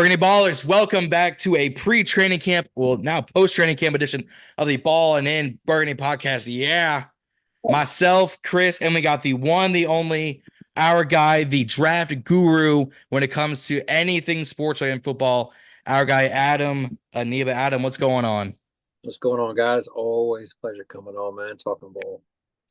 Burgundy Ballers, welcome back to a pre-training camp, well, now post-training camp edition of the Ballin in Burgundy podcast. Yeah, myself, Chris, and we got the one, the only, our guy, the draft guru when it comes to anything sports and football, our guy, Adam, Aniba. Adam, what's going on? What's going on, guys? Always a pleasure coming on, man. Talking ball.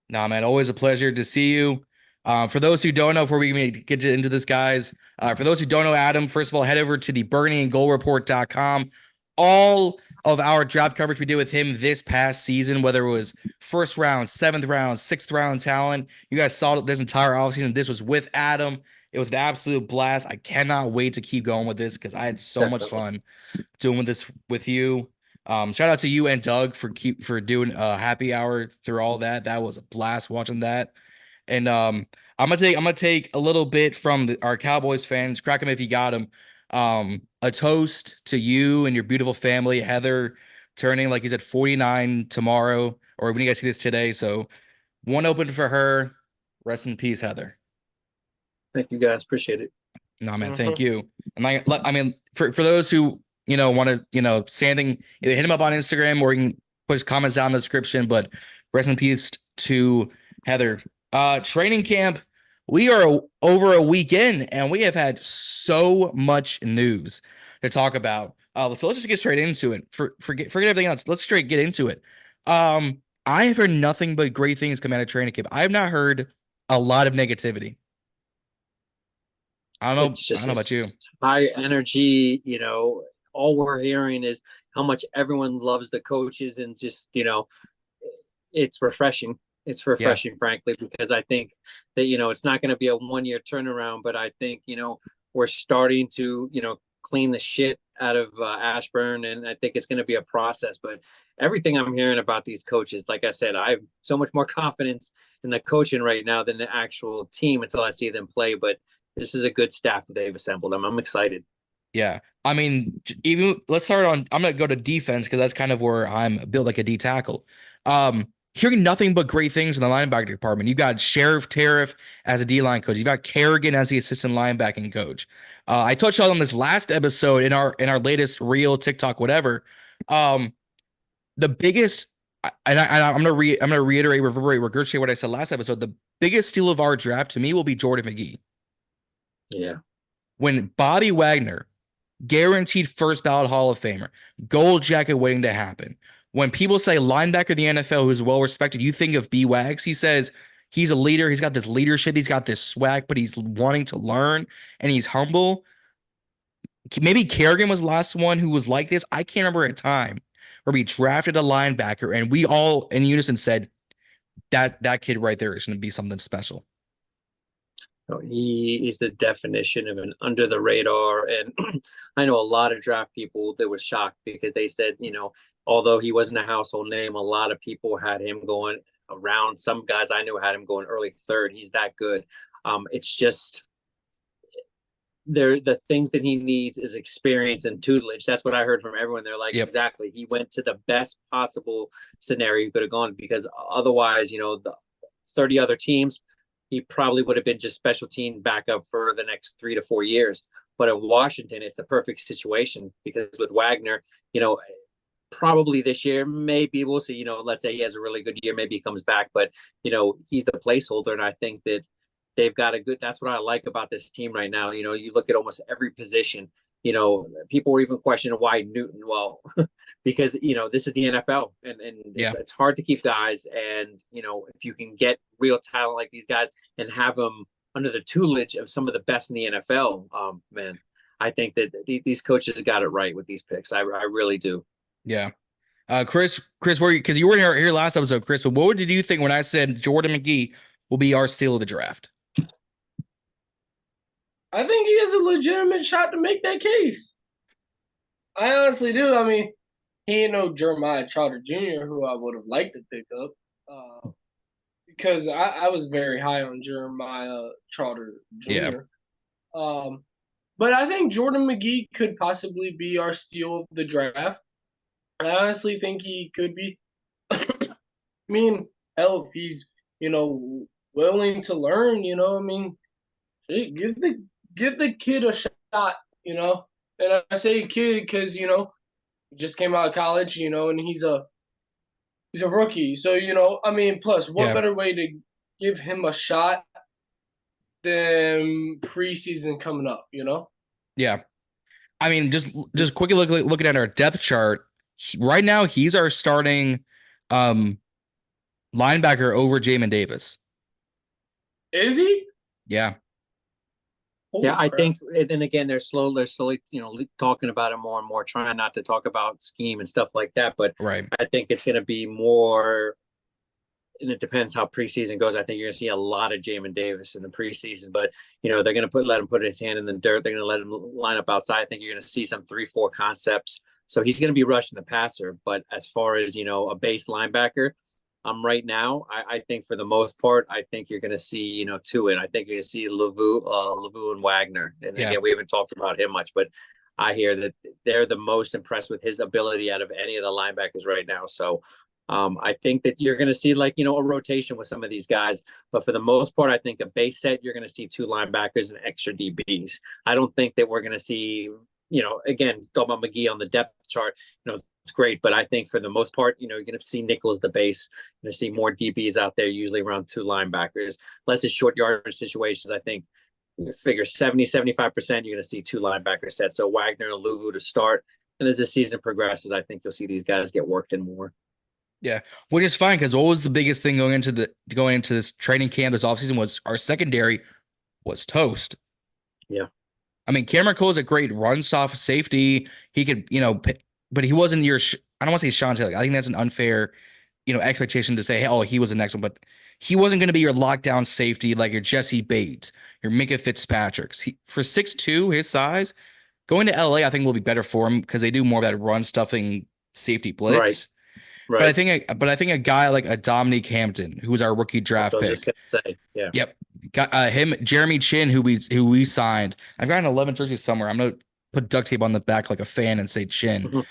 Nah, man, always a pleasure to see you. For those who don't know, before we get into this, guys, for those who don't know Adam, first of all, head over to the burgundyandgoldreport.com. All of our draft coverage we did with him this past season, whether it was first round, seventh round, sixth round talent, you guys saw this entire offseason. This was with Adam. It was an absolute blast. I cannot wait to keep going with this because I had so much fun doing this with you. Shout out to you and Doug for doing a happy hour through all that. That was a blast watching that. And I'm gonna take a little bit from our Cowboys fans. Crack them if you got them. A toast to you and your beautiful family, Heather, turning, like you said, 49 tomorrow, or when you guys see this today. So one open for her. Rest in peace, Heather. Thank you, guys. Appreciate it. No, man, thank you. And I mean, for those who want to say anything, either hit him up on Instagram or you can put his comments down in the description. But rest in peace to Heather. Training camp, we are over a weekend and we have had so much news to talk about. So let's just get straight into it. Forget everything else. Let's straight get into it. I have heard nothing but great things come out of training camp. I have not heard a lot of negativity. I don't know about you. High energy, all we're hearing is how much everyone loves the coaches and just, it's refreshing. It's refreshing, frankly, because I think that, it's not going to be a 1-year turnaround, but I think, we're starting to, clean the shit out of Ashburn. And I think it's going to be a process, but everything I'm hearing about these coaches, like I said, I have so much more confidence in the coaching right now than the actual team until I see them play. But this is a good staff that they've assembled. I'm excited. Yeah. I mean, even let's start on, I'm going to go to defense because that's kind of where I'm built like a D tackle. Hearing nothing but great things in the linebacker department. You got Sheriff Tariff as a D-line coach. You got Kerrigan as the assistant linebacking coach. I touched on this last episode in our latest reel, TikTok, whatever. The biggest, and I'm gonna reiterate, regurgitate what I said last episode. The biggest steal of our draft to me will be Jordan Magee. Yeah. When Bobby Wagner, guaranteed first ballot Hall of Famer, gold jacket waiting to happen. When people say linebacker in the NFL who's well respected, you think of B Wags. He says he's a leader. He's got this leadership. He's got this swag, but he's wanting to learn and he's humble. Maybe Kerrigan was the last one who was like this. I can't remember a time where we drafted a linebacker and we all in unison said that kid right there is going to be something special. He is the definition of an under the radar. And I know a lot of draft people that were shocked because they said, although he wasn't a household name, a lot of people had him going around. Some guys I knew had him going early third. He's that good. It's just the things that he needs is experience and tutelage. That's what I heard from everyone. They're like, exactly. He went to the best possible scenario he could have gone because otherwise, the 30 other teams, he probably would have been just special team backup for the next 3 to 4 years. But in Washington, it's the perfect situation because with Wagner, probably this year, maybe we'll see, let's say he has a really good year, maybe he comes back, but, he's the placeholder. And I think that they've got that's what I like about this team right now. You look at almost every position, people were even questioning why Newton. Well, because, this is the NFL and it's hard to keep guys. And, if you can get real talent like these guys and have them under the tutelage of some of the best in the NFL, man, I think that these coaches got it right with these picks. I really do. Yeah. Chris, because you were here last episode, Chris, but what did you think when I said Jordan Magee will be our steal of the draft? I think he has a legitimate shot to make that case. I honestly do. I mean, he ain't no Jeremiah Trotter Jr., who I would have liked to pick up, because I was very high on Jeremiah Trotter Jr. Yeah. But I think Jordan Magee could possibly be our steal of the draft. I honestly think he could be. I mean, hell, if he's, willing to learn, I mean, give the kid a shot, And I say kid because, you know, he just came out of college, you know, and he's a rookie. So, you know, I mean, plus, what better way to give him a shot than preseason coming up, you know? Yeah. I mean, just quickly looking at our depth chart, right now he's our starting linebacker over Jamin Davis. Is he? Yeah. Holy crap. I think, and again, they're slowly, you know, talking about it more and more, trying not to talk about scheme and stuff like that. But right. I think it's going to be more, and it depends how preseason goes. I think you're going to see a lot of Jamin Davis in the preseason, but you know, they're going to let him put his hand in the dirt. They're going to let him line up outside. I think you're going to see some 3-4 concepts. So he's going to be rushing the passer. But as far as, you know, a base linebacker, right now, I think for the most part, I think you're going to see, you know, I think you're going to see Lavu and Wagner. And again, we haven't talked about him much, but I hear that they're the most impressed with his ability out of any of the linebackers right now. So I think that you're going to see, like, you know, a rotation with some of these guys. But for the most part, I think a base set, you're going to see 2 linebackers and extra DBs. I don't think that we're going to see, you know, again, talking about Magee on the depth chart, you know, it's great. But I think for the most part, you know, you're going to see nickel as the base. You're going to see more DBs out there, usually around 2 linebackers. Unless it's short yardage situations, I think you figure 70-75%, you're going to see 2 linebacker sets. So Wagner and Luvu to start. And as the season progresses, I think you'll see these guys get worked in more. Yeah, which is fine, because what was the biggest thing going into this training camp this offseason was our secondary was toast. Yeah. I mean, Cameron Cole is a great run-stop safety. He could, you know, but he wasn't your, I don't want to say Sean Taylor. I think that's an unfair, you know, expectation to say, hey, oh, he was the next one. But he wasn't going to be your lockdown safety like your Jesse Bates, your Minka Fitzpatrick. For 6'2", his size, going to LA, I think will be better for him because they do more of that run-stuffing safety blitz. Right. Right. But I think a guy like a Dominique Hampton, who was our rookie draft pick. I was just gonna say, yeah. Yep. Got him, Jeremy Chin, who we signed. I've got an 11 jersey somewhere. I'm gonna put duct tape on the back like a fan and say Chin.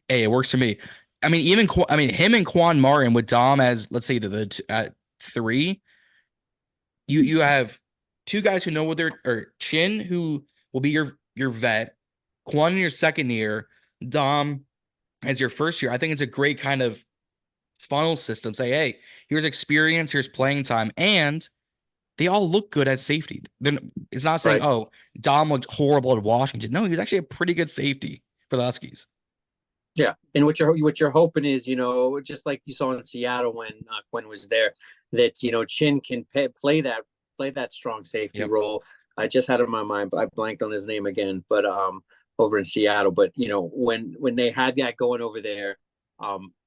It works for me. I mean, him and Quan Martin with Dom as, let's say, at 3. You have 2 guys who know what they're, or Chin, who will be your vet, Quan in your second year, Dom as your first year. I think it's a great kind of funnel system. Say, hey, here's experience, here's playing time, and they all look good at safety. Then it's not saying, oh, Dom looked horrible at Washington. No, he was actually a pretty good safety for the Huskies. Yeah, and what you're hoping is, you know, just like you saw in Seattle when Quinn was there, that, you know, Chin can play that strong safety role. I just had him in my mind, but I blanked on his name again. But over in Seattle, but you know, when they had that going over there,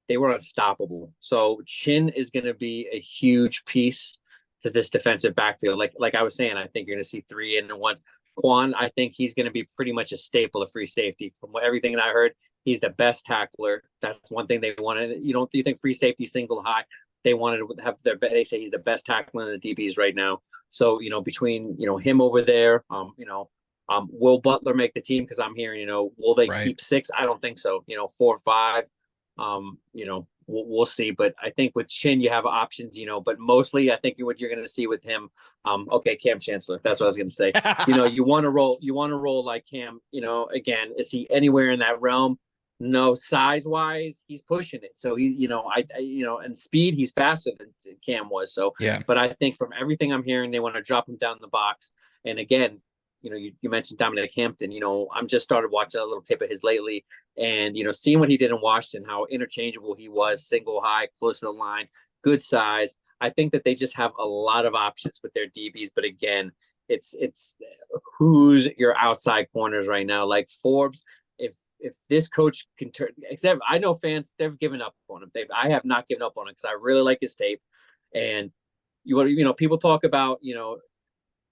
they were unstoppable. So Chin is going to be a huge piece to this defensive backfield. Like I was saying, I think you're going to see 3 and 1. Quan, I think he's going to be pretty much a staple of free safety. From everything that I heard, he's the best tackler. That's one thing they wanted. Do you think free safety single high? They wanted to have they say he's the best tackler in the DBs right now. So, you know, between, you know, him over there, you know, will Butler make the team? Because I'm hearing, you know, will they keep 6? I don't think so. You know, 4 or 5. You know, we'll see. But I think with Chin, you have options. You know, but mostly I think what you're going to see with him. Okay, Cam Chancellor. That's what I was going to say. You know, you want to roll like Cam. You know, again, is he anywhere in that realm? No, size wise, he's pushing it. So he, you know, you know, and speed, he's faster than Cam was. So yeah. But I think from everything I'm hearing, they want to drop him down the box. And again, you know, you mentioned Dominic Hampton. You know, I'm just started watching a little tip of his lately, and you know, seeing what he did in Washington, how interchangeable he was, single high, close to the line, good size. I think that they just have a lot of options with their DBs. But again, it's who's your outside corners right now? Like Forbes, if this coach can turn, except I know fans, they've given up on him. I have not given up on him because I really like his tape. And you know, people talk about, you know,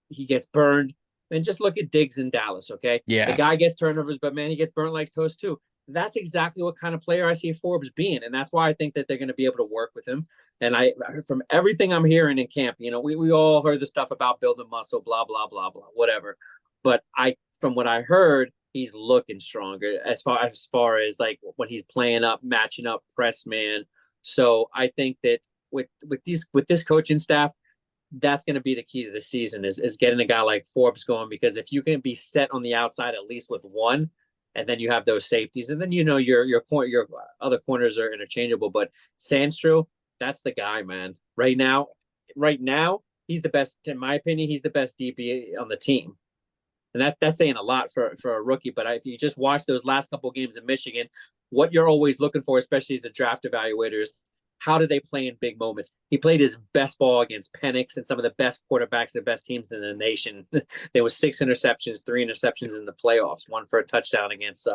he gets burned. And just look at Diggs in Dallas, okay? Yeah. The guy gets turnovers, but man, he gets burnt like toast too. That's exactly what kind of player I see Forbes being. And that's why I think that they're going to be able to work with him. And from everything I'm hearing in camp, you know, we all heard the stuff about building muscle, blah, blah, blah, blah, whatever. But from what I heard, he's looking stronger as far as like when he's playing up, matching up, press man. So I think that with this coaching staff, that's going to be the key to the season is getting a guy like Forbes going, because if you can be set on the outside at least with one, and then you have those safeties, and then your other corners are interchangeable. But Sainristil, that's the guy, man. Right now, he's the best, in my opinion. He's the best DB on the team, and that's saying a lot for a rookie. But if you just watch those last couple of games in Michigan, what you're always looking for, especially as a draft evaluator, is how do they play in big moments? He played his best ball against Penix and some of the best quarterbacks, the best teams in the nation. There was 6 interceptions, 3 interceptions in the playoffs, 1 for a touchdown against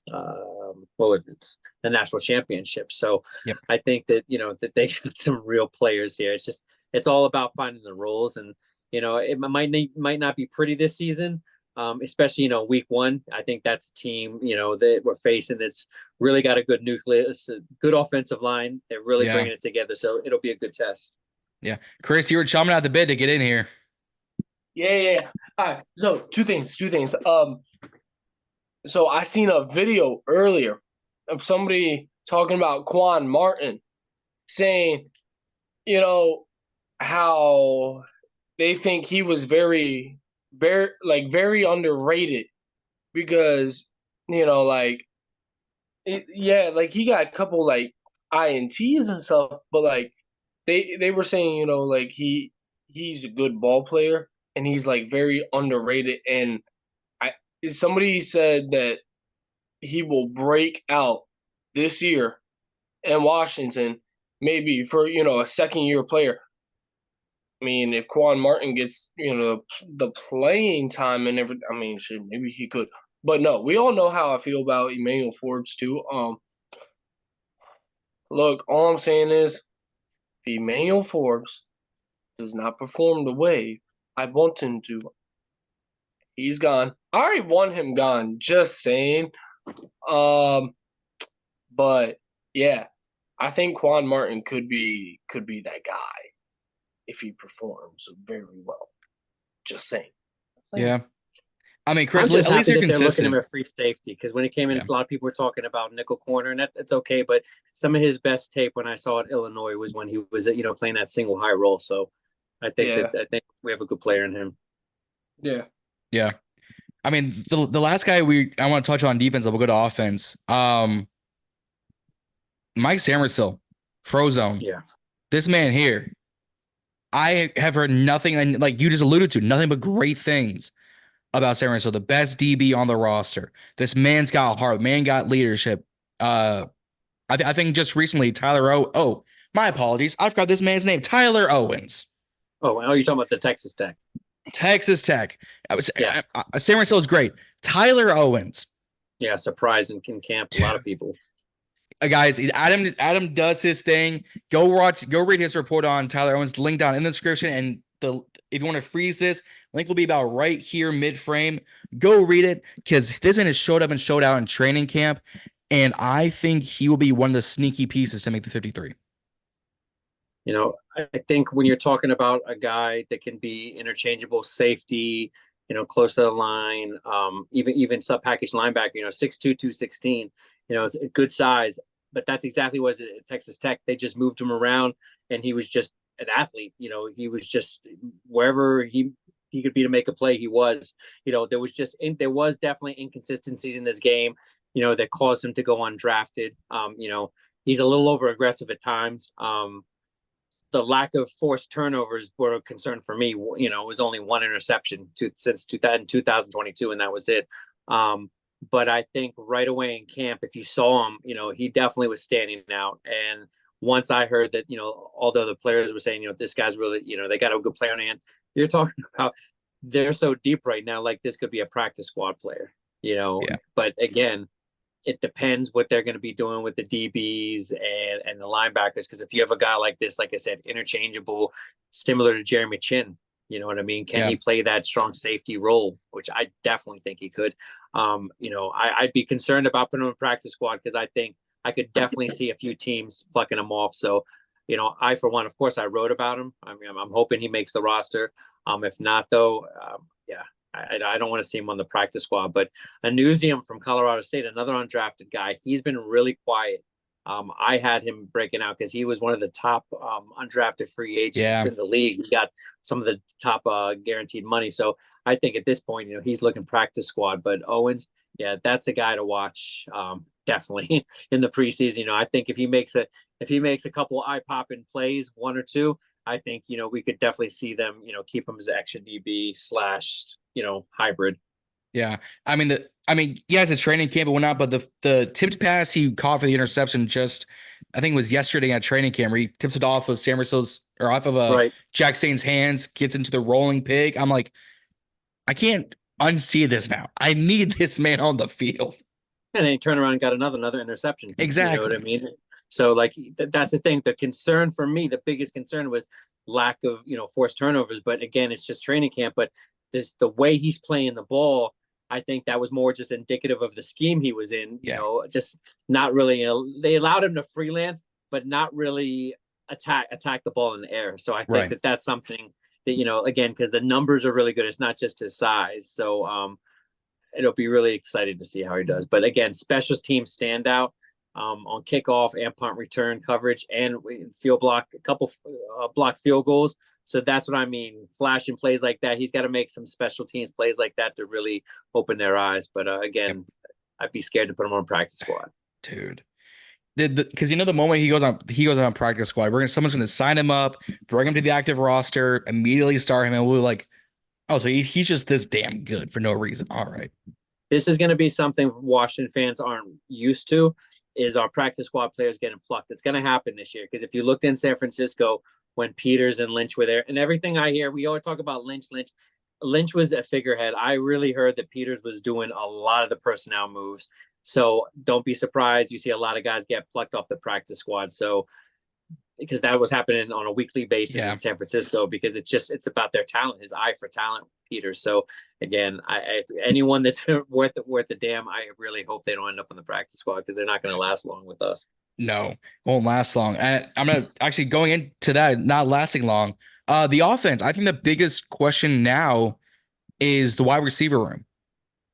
what was it? The national championship. So I think that that they got some real players here. It's all about finding the roles, and it might not be pretty this season. Especially, week 1, I think that's a team, that we're facing that's really got a good nucleus, a good offensive line. They're really bringing it together. So it'll be a good test. Yeah. Chris, you were chomping at the bit to get in here. Yeah. All right. So two things. So I seen a video earlier of somebody talking about Quan Martin saying, how they think he was very underrated because he got a couple INTs and stuff, but they were saying he's a good ball player and he's very underrated, and somebody said that he will break out this year in Washington, maybe for a second year player. I mean, if Quan Martin gets, the playing time and everything, I mean, shit, maybe he could. But no, we all know how I feel about Emmanuel Forbes too. Look, all I'm saying is, if Emmanuel Forbes does not perform the way I want him to, he's gone. I already want him gone, just saying. But yeah, I think Quan Martin could be that guy if he performs very well. Just saying. Yeah. I mean, Chris, I'm just at least you're happy that they're looking consistent. at him at free safety, because when it came in, a lot of people were talking about nickel corner, and that's okay. But some of his best tape when I saw at Illinois was when he was, playing that single high role. So I think we have a good player in him. Yeah. Yeah. I mean, the last guy I want to touch on defense, we'll go to offense. Mike Sainristil, Frozone. Yeah. This man here, I have heard nothing, and like you just alluded to, nothing but great things about Sainristil, the best DB on the roster. This man's got heart, man got leadership. I think just recently, my apologies, I forgot this man's name, Tyler Owens. Oh, you're talking about the Texas Tech. Sainristil is great. Tyler Owens. Yeah, surprise in camp, a lot of people. Guys, Adam does his thing. Go read his report on Tyler Owens. Link down in the description, and if you want to freeze this, link will be about right here mid frame. Go read it, because this man has showed up and showed out in training camp, and I think he will be one of the sneaky pieces to make the 53. I think when you're talking about a guy that can be interchangeable safety, close to the line, even sub package linebacker, 6'2", 216, it's a good size, but that's exactly what it was at Texas Tech. They just moved him around, and he was just an athlete. He was just wherever he could be to make a play, he was. There was definitely inconsistencies in this game, that caused him to go undrafted. He's a little over aggressive at times. The lack of forced turnovers were a concern for me. It was only 1 interception since 2022, and that was it. But I think right away in camp, if you saw him, he definitely was standing out. And once I heard that, although the players were saying, this guy's really, they got a good player on hand, you're talking about they're so deep right now, like this could be a practice squad player, Yeah. But again, it depends what they're going to be doing with the DBs and the linebackers. Because if you have a guy like this, like I said, interchangeable, similar to Jeremy Chin, you know what I mean? Can he play that strong safety role, which I definitely think he could. I'd be concerned about putting him in practice squad, because I think I could definitely see a few teams plucking him off. So, I, for one, of course, I wrote about him. I mean, I'm hoping he makes the roster. If not, though, I don't want to see him on the practice squad. But Anusium from Colorado State, another undrafted guy, he's been really quiet. I had him breaking out because he was one of the top undrafted free agents in the league. He got some of the top guaranteed money. So I think at this point, he's looking practice squad. But Owens, yeah, that's a guy to watch. Definitely in the preseason. I think if he makes a couple eye popping plays, one or two, I think we could definitely see them keep him as an extra DB / hybrid. Yeah. I mean, yes, it's training camp and whatnot, but the tipped pass he caught for the interception I think it was yesterday at training camp where he tips it off of Sainristil's or off of Jack Sain's hands, gets into the rolling pig. I'm like, I can't unsee this now. I need this man on the field. And then he turned around and got another interception. Exactly. You know what I mean? So that's the thing. The concern for me, the biggest concern was lack of, forced turnovers. But again, it's just training camp. But the way he's playing the ball, I think that was more just indicative of the scheme he was in, just not really, they allowed him to freelance, but not really attack the ball in the air. So I think that's something that, again, because the numbers are really good. It's not just his size. So it'll be really exciting to see how he does. But again, special teams standout on kickoff and punt return coverage and field block, a couple blocked field goals. So that's what I mean. Flashing plays like that. He's got to make some special teams plays like that to really open their eyes. But again, I'd be scared to put him on practice squad. Dude. Because the moment he goes on practice squad, someone's going to sign him up, bring him to the active roster, immediately start him, and we're like, oh, so he's just this damn good for no reason. All right. This is going to be something Washington fans aren't used to, is our practice squad players getting plucked. It's going to happen this year because if you looked in San Francisco when Peters and Lynch were there, and everything I hear, we always talk about Lynch. Lynch was a figurehead. I really heard that Peters was doing a lot of the personnel moves. So don't be surprised. You see a lot of guys get plucked off the practice squad. So because that was happening on a weekly basis in San Francisco, because it's about their talent, his eye for talent, Peters. So again, anyone that's worth the damn, I really hope they don't end up on the practice squad because they're not going to last long with us. No, won't last long. And I'm going to actually going into that, not lasting long. The offense, I think the biggest question now is the wide receiver room.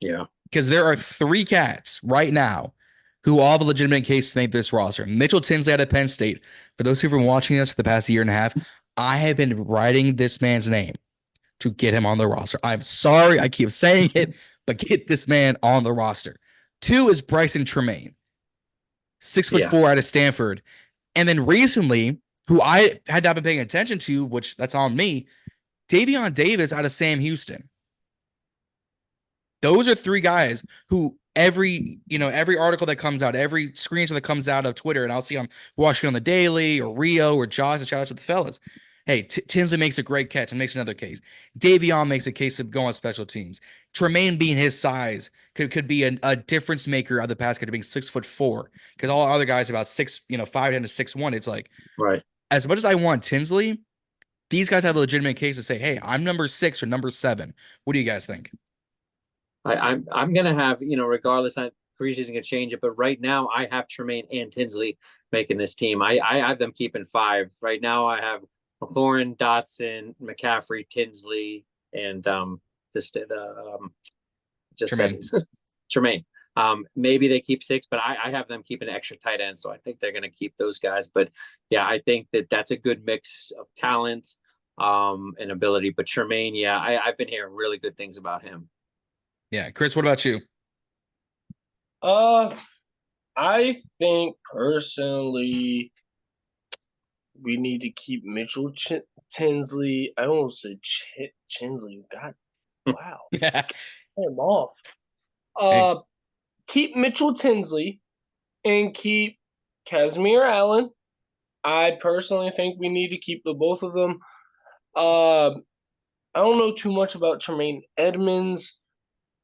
Yeah. Because there are 3 cats right now who all have a legitimate case to make this roster. Mitchell Tinsley out of Penn State. For those who've been watching us for the past year and a half, I have been writing this man's name to get him on the roster. I'm sorry I keep saying it, but get this man on the roster. 2 is Bryson Tremaine, 6'4" out of Stanford. And then recently, who I had not been paying attention to, which that's on me, Davion Davis out of Sam Houston. Those are 3 guys who every article that comes out, every screenshot that comes out of Twitter, and I'll see on Washington on the Daily or Rio or Josh, and shout out to the fellas. Hey, Tinsley makes a great catch and makes another case. Davion makes a case of going on special teams. Tremaine being his size could be a difference maker of the basket, being 6'4", because all other guys are about 5'10" to 6'1". It's like, as much as I want Tinsley, these guys have a legitimate case to say, hey, I'm number 6 or number 7. What do you guys think? I'm gonna have, regardless, preseason can change it, but right now I have Tremaine and Tinsley making this team. I have them keeping 5 right now. I have McLaurin, Dotson, McCaffrey, Tinsley, and Tremaine. Tremaine. Maybe they keep 6, but I have them keeping an extra tight end, so I think they're gonna keep those guys. But yeah, I think that's a good mix of talent and ability. But Tremaine, I've been hearing really good things about him. Yeah, Chris, what about you? I think personally we need to keep Mitchell Tinsley. I almost said Chinsley. God, wow. I'm off. Keep Mitchell Tinsley and keep Casimir Allen. I personally think we need to keep the both of them. I don't know too much about Tremaine Edmonds.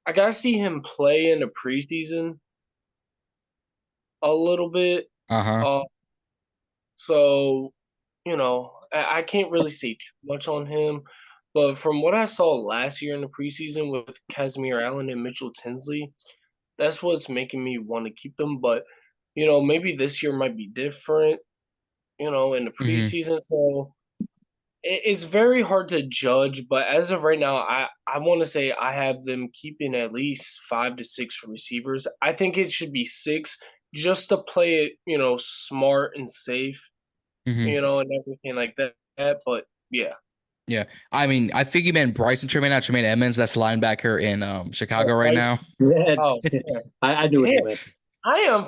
I got to see him play in the preseason a little bit. So, I can't really say too much on him. But from what I saw last year in the preseason with Casimir Allen and Mitchell Tinsley, that's what's making me want to keep them. But, maybe this year might be different, in the preseason. So it's very hard to judge, but as of right now, I want to say I have them keeping at least 5 to 6 receivers. I think it should be 6 just to play it, smart and safe, Mhm. and everything like that. But yeah. Yeah. I mean, I think you meant Bryson Tremaine, not Tremaine Edmonds. That's linebacker in Chicago Oh, right Bryce. now. Yeah, Oh, I knew what he damn. meant. I am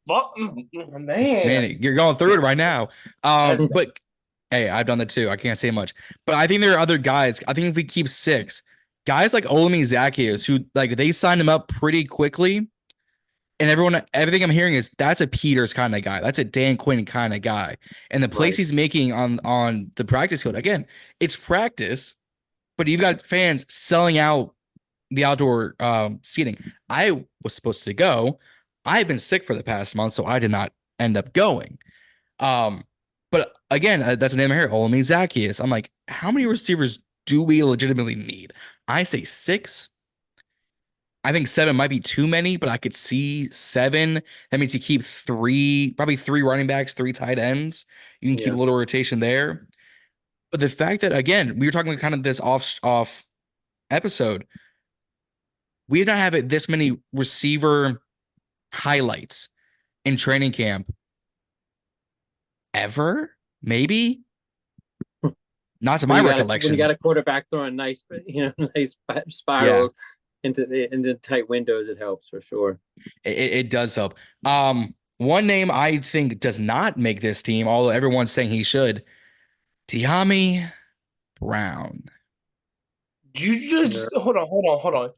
fucking man. Man, you're going through it right now. That's But hey, I've done that too. I can't say much. But I think there are other guys. I think if we keep six, guys like Olemi Zacchaeus, who like they signed him up pretty quickly. And everything I'm hearing is that's a Peters kind of guy. That's a Dan Quinn kind of guy. And the place Right. he's making on the practice field, again, it's practice, but you've got fans selling out the outdoor seating. I was supposed to go. I've been sick for the past month, so I did not end up going. But again, that's a name here, Olemi Zacchaeus. I'm like, how many receivers do we legitimately need? I say six. I think seven might be too many, but I could see seven. That means you keep probably three running backs, three tight ends. You can keep a little rotation there. But the fact that, again, we were talking kind of this off episode, we did not have this many receiver highlights in training camp ever, maybe. Not to my recollection. When you got a quarterback throwing nice spirals into tight windows, it helps for sure. It does help. One name I think does not make this team, although everyone's saying he should, Dyami Brown. You just hold on.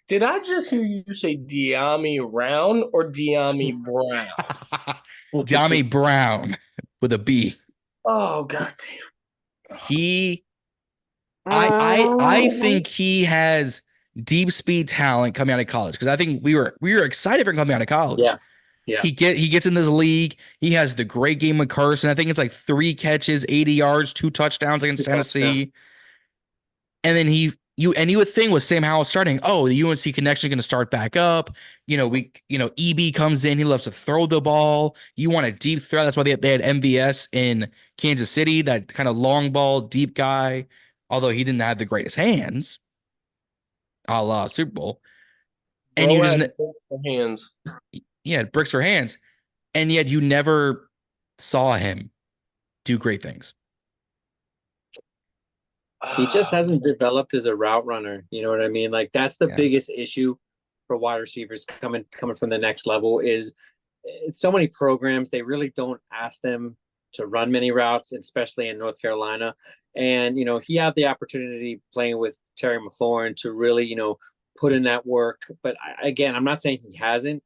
Did I just hear you say Dyami Round or Dyami Brown? Dyami Brown with a B. Oh goddamn. I think he has deep speed talent coming out of college because I think we were excited for him coming out of college. Yeah. He gets in this league. He has the great game with Carson. I think it's like 3 catches, 80 yards, 2 touchdowns against Tennessee. And then you would think with Sam Howell starting, oh, the UNC connection is going to start back up. EB comes in. He loves to throw the ball. You want a deep threat. That's why they had MVS in Kansas City, that kind of long ball, deep guy, although he didn't have the greatest hands, a la Super Bowl. And you just bricks for hands. Yeah, bricks for hands. And yet you never saw him do great things. He just hasn't developed as a route runner. You know what I mean? Like that's the biggest issue for wide receivers coming from the next level is so many programs, they really don't ask them to run many routes, especially in North Carolina. And, he had the opportunity playing with Terry McLaurin to really, put in that work. But again, I'm not saying he hasn't,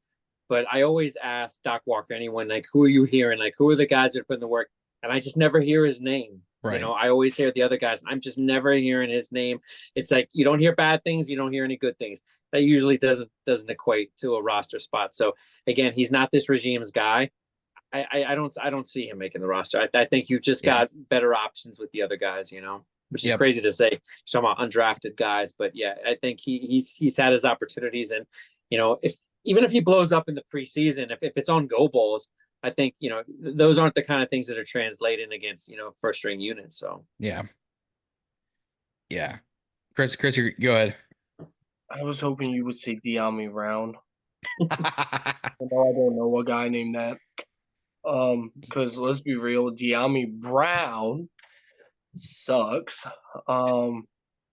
but I always ask Doc Walker, anyone, like, who are you hearing? Like, who are the guys that are putting the work? And I just never hear his name. Right. I always hear the other guys. I'm just never hearing his name. It's like you don't hear bad things, you don't hear any good things. That usually doesn't equate to a roster spot. So again, he's not this regime's guy. I don't see him making the roster. I think you just got better options with the other guys, which is crazy to say. You're talking about undrafted guys, but yeah, I think he's had his opportunities, and even if he blows up in the preseason, if it's on go balls, I think, those aren't the kind of things that are translating against, first string units. So, yeah. Chris, go ahead. I was hoping you would say Dyami Round. I don't know a guy named that. Because let's be real, Dyami Brown sucks.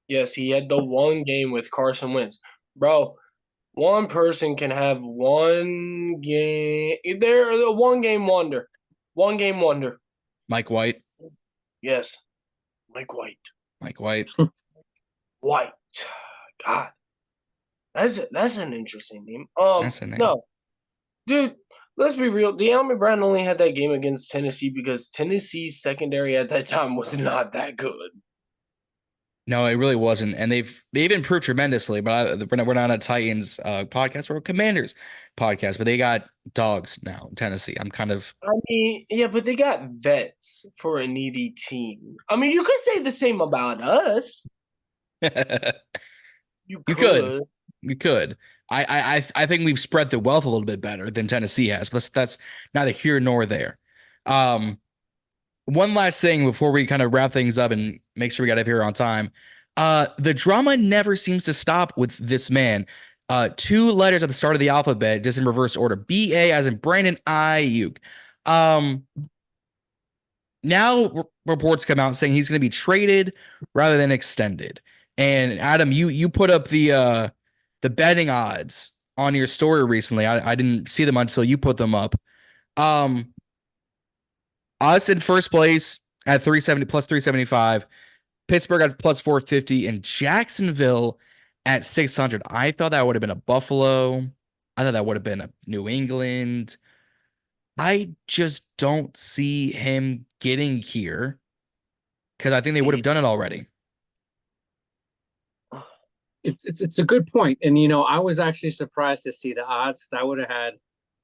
Yes, he had the one game with Carson Wentz. Bro, one person can have one game. They're the one game wonder. One game wonder. Mike White. Yes. Mike White. White. God. That's an interesting name. That's a name. No. Dude, let's be real. Dyami Brown only had that game against Tennessee because Tennessee's secondary at that time was not that good. No, it really wasn't, and they've improved tremendously. But we're not a Titans podcast, we're a Commanders podcast. But they got dogs now in Tennessee. I'm kind of. I mean, yeah, but they got vets for a needy team. I mean, you could say the same about us. You could. I think we've spread the wealth a little bit better than Tennessee has. But that's neither here nor there. One last thing before we kind of wrap things up and make sure we got up here on time. The drama never seems to stop with this man. Two letters at the start of the alphabet, just in reverse order. B-A as in Brandon Aiyuk. Now reports come out saying he's going to be traded rather than extended. And Adam, you put up the betting odds on your story recently. I didn't see them until you put them up. Us in first place at 370 plus 375, Pittsburgh at plus 450, and Jacksonville at 600. I thought that would have been a Buffalo. I thought that would have been a New England. I just don't see him getting here because I think they would have done it already. It's a good point. And, I was actually surprised to see the odds. I would have had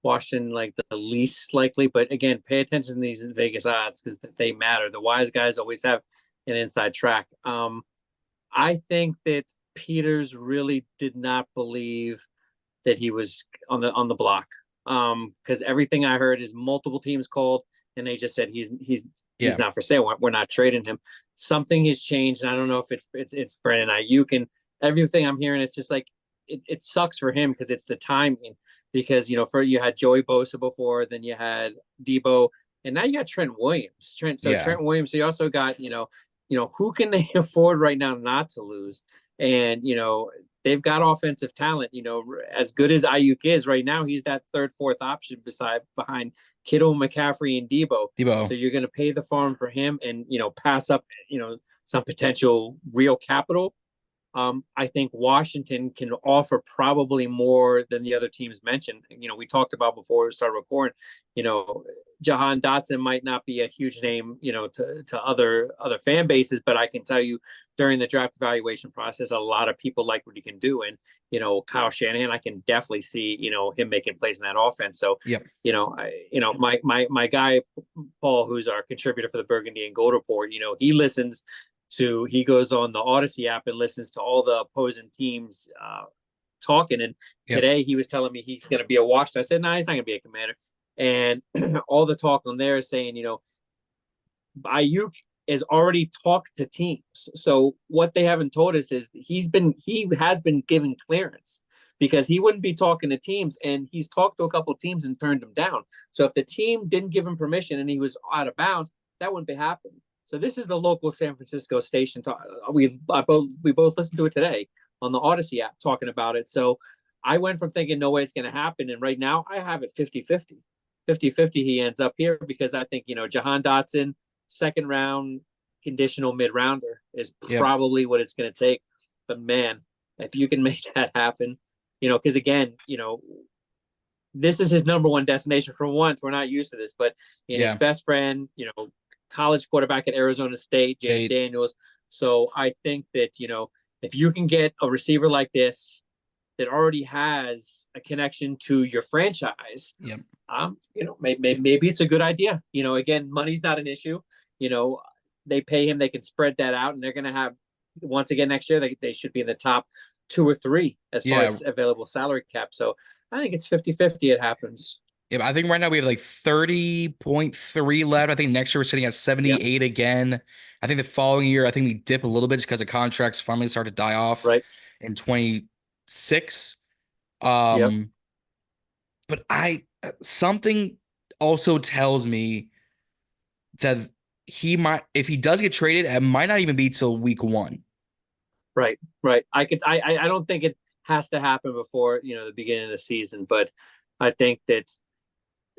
Washington like the least likely. But again, pay attention to these Vegas odds because they matter. The wise guys always have an inside track. I think that Peters really did not believe that he was on the block. Because everything I heard is multiple teams called and they just said he's not for sale. We're not trading him. Something has changed, and I don't know if it's Brandon Aiyuk and everything I'm hearing. It's just like it sucks for him because it's the timing. Because you had Joey Bosa before, then you had Debo, and now you got Trent Williams. Trent Williams. So you also got who can they afford right now not to lose? And they've got offensive talent. As good as Aiyuk is right now, he's that third, fourth option behind Kittle, McCaffrey, and Debo. So you're going to pay the farm for him and pass up some potential real capital. I think Washington can offer probably more than the other teams mentioned. We talked about before we started recording. Jahan Dotson might not be a huge name, to other fan bases, but I can tell you during the draft evaluation process, a lot of people like what he can do. And Kyle Shanahan, I can definitely see him making plays in that offense. So my guy Paul, who's our contributor for the Burgundy and Gold Report, he goes on the Odyssey app and listens to all the opposing teams talking. And today he was telling me he's going to be a Washington. I said, no, he's not going to be a Commander. And all the talk on there is saying, Aiyuk has already talked to teams. So what they haven't told us is he has been given clearance because he wouldn't be talking to teams, and he's talked to a couple of teams and turned them down. So if the team didn't give him permission and he was out of bounds, that wouldn't be happening. So this is the local San Francisco station. We both listened to it today on the Odyssey app talking about it. So I went from thinking no way it's going to happen. And right now I have it 50-50. 50-50 he ends up here because I think, Jahan Dotson, second round conditional mid-rounder is probably what it's going to take. But man, if you can make that happen, because again, this is his number one destination for once. We're not used to this, but his best friend, college quarterback at Arizona State, James Daniels. So I think that, if you can get a receiver like this that already has a connection to your franchise, maybe it's a good idea. Again, money's not an issue. They pay him, they can spread that out, and they're going to have, once again, next year, they should be in the top 2 or 3 as far as available salary cap. So I think it's 50-50. It happens. Yeah, I think right now we have like 30.3 left. I think next year we're sitting at 78 again. I think the following year, I think we dip a little bit just because the contracts finally start to die off in 26. But something also tells me that he might, if he does get traded, it might not even be till week 1. Right. I don't think it has to happen before, the beginning of the season, but I think that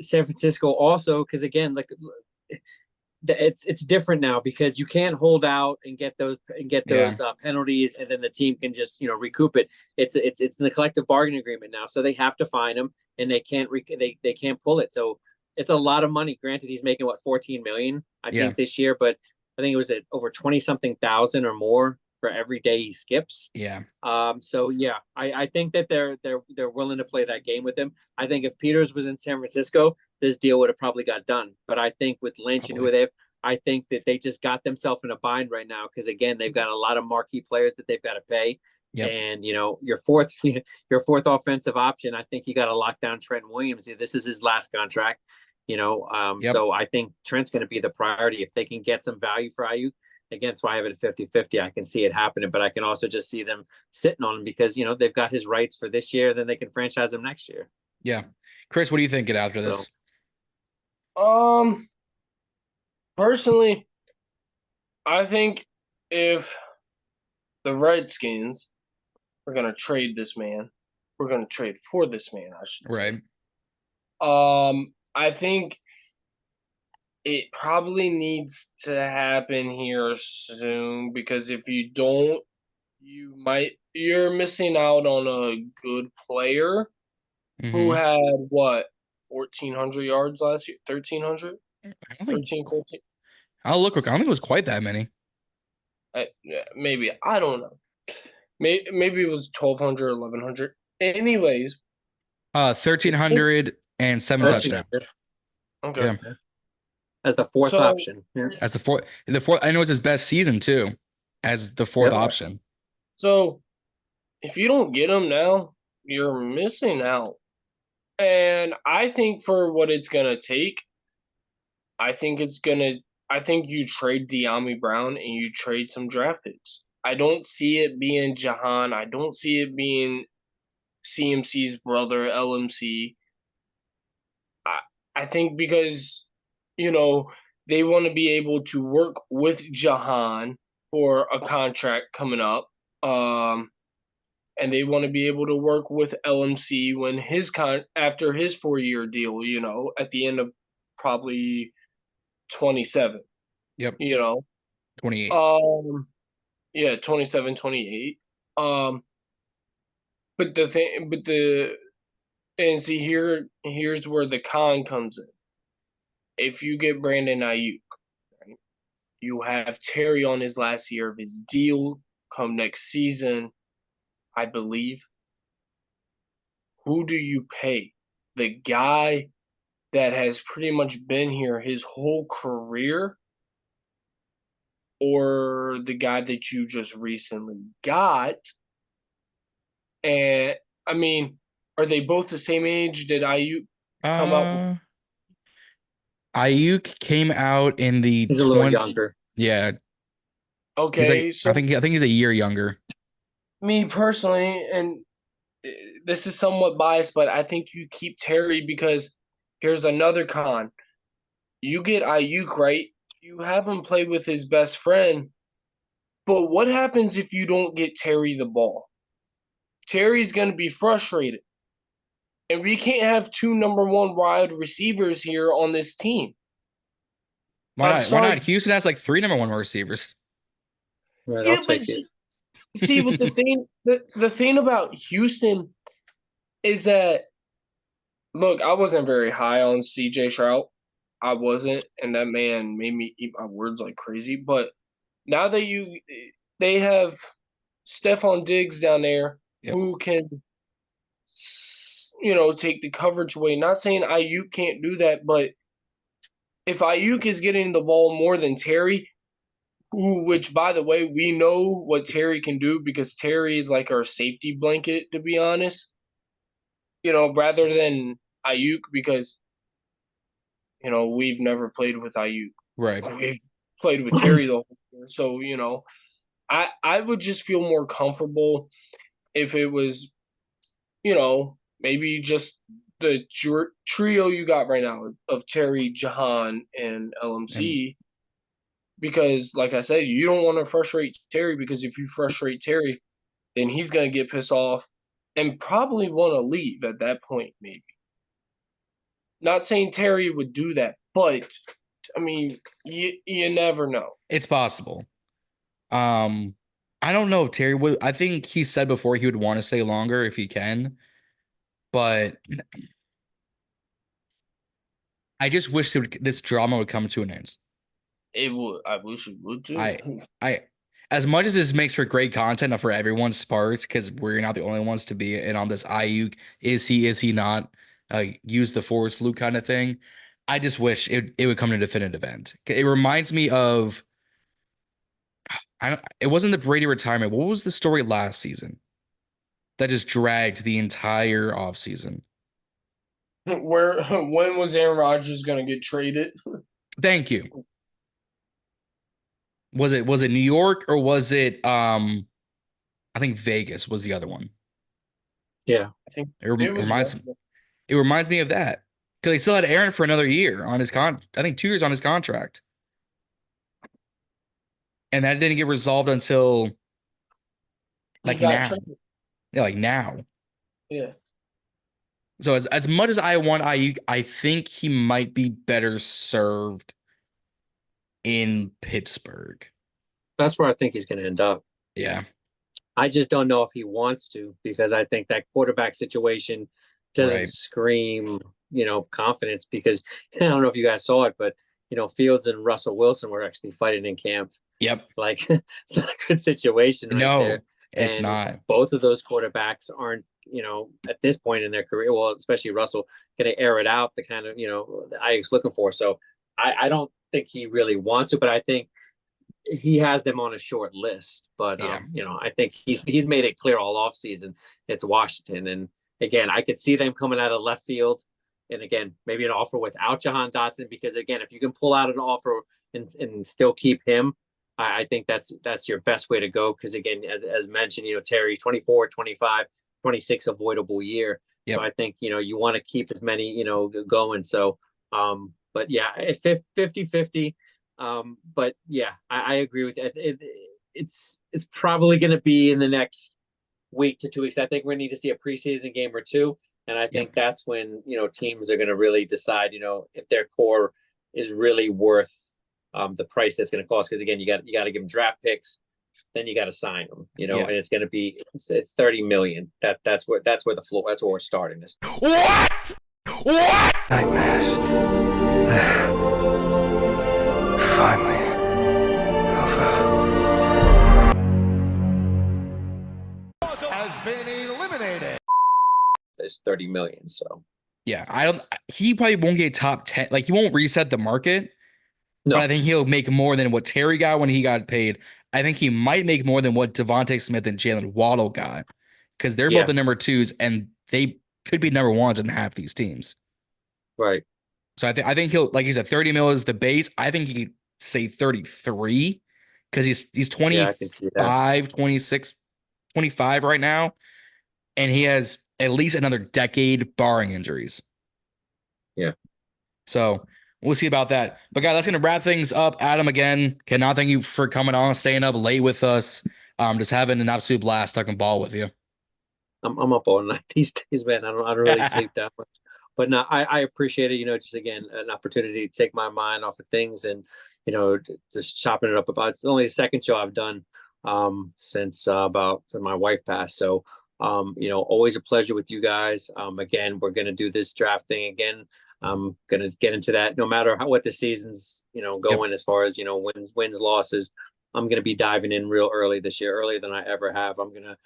San Francisco also, because again, it's different now because you can't hold out and get those penalties, and then the team can just recoup it. It's in the collective bargaining agreement now, so they have to fine him, and they can't they can't pull it. So it's a lot of money. Granted, he's making $14 million I think this year, but I think it was at over 20-something thousand or more for every day he skips. So I think that they're willing to play that game with him. I think if Peters was in San Francisco, this deal would have probably got done. But I think with Lynch and who they have, I think that they just got themselves in a bind right now because again, they've got a lot of marquee players that they've got to pay. And your fourth offensive option, I think you got to lock down Trent Williams. This is his last contract. So I think Trent's going to be the priority if they can get some value for Aiyuk. Again, so I have it at 50-50. I can see it happening, but I can also just see them sitting on him because, they've got his rights for this year, then they can franchise him next year. Yeah. Chris, what are you thinking after this? Personally, I think if the Redskins are going to trade this man, we're going to trade for this man, I should say. Right. I think it probably needs to happen here soon, because if you don't, you're missing out on a good player who had 1,400 yards last year, 1,300, 13, 14. I'll look. I don't think it was quite that many. Maybe, I don't know. Maybe it was 1,200, 1,100. Anyways, 1,300 and 7 touchdowns. Okay. Yeah. As the fourth option. Yeah. As the fourth. I know it's his best season too, as the fourth option. So if you don't get him now, you're missing out. And I think for what it's gonna take, I think you trade De'Ami Brown and you trade some draft picks. I don't see it being Jahan. I don't see it being CMC's brother, LMC. I think because, they want to be able to work with Jahan for a contract coming up. And they want to be able to work with LMC when after his 4-year deal, at the end of probably 27. Yep. 28. Yeah, 27, 28. Here's where the con comes in. If you get Brandon Aiyuk, right, you have Terry on his last year of his deal come next season, I believe. Who do you pay? The guy that has pretty much been here his whole career, or the guy that you just recently got? And I mean, are they both the same age? Did Aiyuk come out? Aiyuk came out in the. He's a little younger. Yeah. Okay, so I think he's a year younger. Me personally, and this is somewhat biased, but I think you keep Terry because here's another con. You get Aiyuk, right? You have him play with his best friend, but what happens if you don't get Terry the ball? Terry's going to be frustrated. And we can't have 2 number 1 wide receivers here on this team. Why not? Why not? Houston has like 3 number 1 receivers. Right, I'll take it. See, with the thing about Houston is that, look, I wasn't very high on CJ Stroud. I wasn't, and that man made me eat my words like crazy. But now that they have Stephon Diggs down there, who can, take the coverage away. Not saying Aiyuk can't do that, but if Aiyuk is getting the ball more than Terry, which, by the way, we know what Terry can do because Terry is like our safety blanket, to be honest, rather than Aiyuk, because, we've never played with Aiyuk. Right. We've played with Terry the whole year. So, I would just feel more comfortable if it was, maybe just the trio you got right now of Terry, Jahan, and LMC. Because, like I said, you don't want to frustrate Terry, because if you frustrate Terry, then he's going to get pissed off and probably want to leave at that point, maybe. Not saying Terry would do that, but, I mean, you never know. It's possible. I don't know if Terry would. I think he said before he would want to stay longer if he can. But I just wish this drama would come to an end. It would. I wish it would too. I as much as this makes for great content for everyone's parts, because we're not the only ones to be in on this Aiyuk, is he not, use the force Luke kind of thing. I just wish it would come to a definitive end. It reminds me of, it wasn't the Brady retirement. What was the story last season that just dragged the entire offseason? When was Aaron Rodgers going to get traded? Thank you. Was it New York or was it I think Vegas was the other one. Yeah, I think It it was reminds me of that because they still had Aaron for another year on his I think 2 years on his contract, and that didn't get resolved until like now. traded. Yeah, like now. Yeah. So as much as I want Aiyuk, I think he might be better served in Pittsburgh. that's where I think he's going to end up. Yeah. I just don't know if he wants to, because I think that quarterback situation doesn't Right. scream, confidence, because I don't know if you guys saw it, but Fields and Russell Wilson were actually fighting in camp. Yep. Like it's not a good situation right No, there. it's And not. both of those quarterbacks aren't, at this point in their career, well, especially Russell, going to air it out the kind of, that Aiyuk's looking for. So I don't think he really wants to, but I think he has them on a short list. But Yeah. I think he's made it clear all off season it's Washington. And again, I could see them coming out of left field. And again, maybe an offer without Jahan Dotson, because again, if you can pull out an offer and still keep him, I think that's your best way to go. Because again, as mentioned, Terry, 24, 25, 26 avoidable year. Yep. So I think, you want to keep as many, going. So, but yeah, 50-50. But yeah, I agree with it. It's probably going to be in the next week to 2 weeks. I think we need to see a preseason game or two. And I think that's when, teams are going to really decide, if their core is really worth the price that's going to cost. Because again, you got to give them draft picks, then you got to sign them, and it's going to be 30 million. That's where the floor. That's where we're starting this. What? Nightmares. There. Finally. Over. Has been eliminated. It's 30 million. So Yeah, he probably won't get top 10. Like, he won't reset the market. no, But I think he'll make more than what Terry got when he got paid. I think he might make more than what Devontae Smith and Jalen Waddle got, because they're both the number 2s and they could be number 1s in half these teams. right. So I think he'll, like you said, 30 mil is the base. I think he could say 33 because he's 25, 26, 25 right now. And he has at least another decade barring injuries. Yeah. So we'll see about that. But guys, that's going to wrap things up. Adam, again, cannot thank you for coming on, staying up late with us. Just having an absolute blast talking ball with you. I'm up all night these days, man. I don't really sleep that much. But no, I appreciate it. Just again, an opportunity to take my mind off of things and, just chopping it up about. It's only the second show I've done since about my wife passed. So, always a pleasure with you guys. Again, we're going to do this draft thing again. I'm going to get into that no matter what the season's, going as far as, wins, losses. I'm going to be diving in real early this year, earlier than I ever have. I'm going to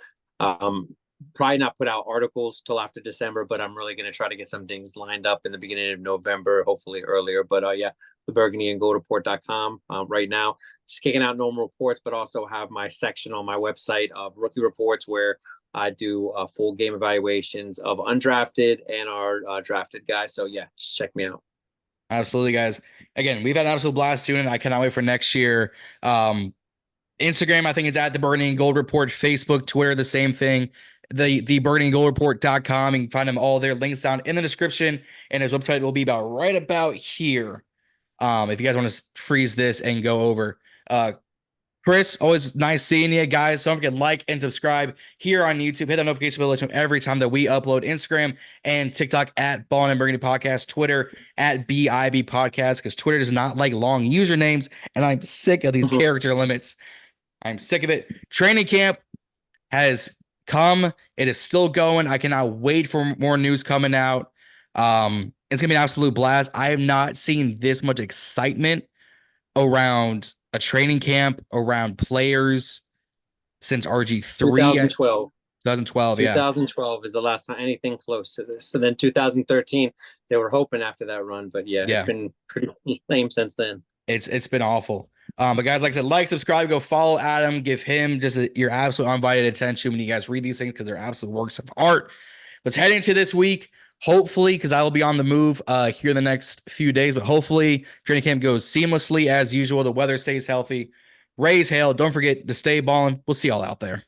probably not put out articles till after December, but I'm really going to try to get some things lined up in the beginning of November, hopefully earlier. But yeah, the Burgundy and Gold Report.com right now, just kicking out normal reports, but also have my section on my website of rookie reports where I do full game evaluations of undrafted and our drafted guys. So yeah, just check me out. Absolutely, guys. Again, we've had an absolute blast doing it. I cannot wait for next year. Instagram, I think it's at the Burgundy and Gold Report. Facebook, Twitter, the same thing. The Burgundy and Gold Report.com. You can find them all there. Links down in the description. And his website will be right about here. If you guys want to freeze this and go over. Chris, always nice seeing you guys. Don't forget to like and subscribe here on YouTube. Hit that notification bell every time that we upload. Instagram and TikTok at Ballin and Burgundy Podcast. Twitter at BIB Podcast, because Twitter does not like long usernames, and I'm sick of these character limits. I'm sick of it. Training camp has come. It is still going. I cannot wait for more news coming out. It's going to be an absolute blast. I have not seen this much excitement around a training camp, around players since RG3. 2012. 2012, yeah. 2012 is the last time anything close to this. And then 2013, they were hoping after that run. But yeah, it's been pretty lame since then. It's been awful. But guys, like I said, like, subscribe, go follow Adam, give him just your absolute undivided attention when you guys read these things, because they're absolute works of art. Let's head into this week, hopefully, because I will be on the move here in the next few days, but hopefully training camp goes seamlessly as usual. The weather stays healthy. Raise hell. Don't forget to stay balling. We'll see y'all out there.